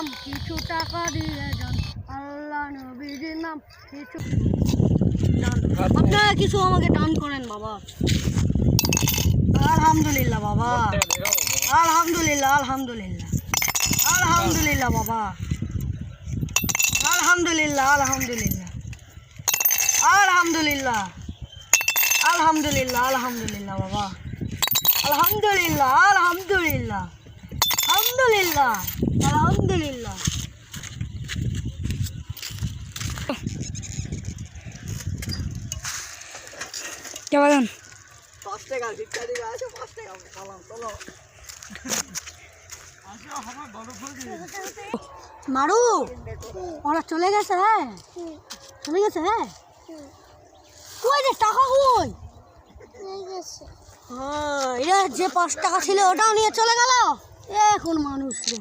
নাম কিছু টাকা দিয়ে যান, আল্লাহ নবীর নাম কিছু আপনারা কিছু আমাকে দান করেন বাবা। আলহামদুলিল্লাহ বাবা, আলহামদুলিল্লাহ, আলহামদুলিল্লাহ, আলহামদুলিল্লাহ বাবা, আলহামদুলিল্লাহ, আলহামদুলিল্লাহ, আলহামদুলিল্লাহ, আলহামদুলিল্লাহ, আলহামদুলিল্লাহ বাবা, আলহামদুলিল্লাহ, আলহামদুলিল্লাহ, আলহামদুলিল্লাহ, আলহামদুলিল্লাহ। কেমন 5 টাকা ভিক্ষা দিবে, আসো 5 টাকা সালাম চলো আসো আমার বড় ফুল দিয়ে মারু ওরা চলে গেছে, হ্যাঁ চলে গেছে, হ্যাঁ কই রে টাকা কই? হ্যাঁ এরা যে 5 টাকা ছিল ওটাও নিয়ে চলে গেল। এখন মানুষ রে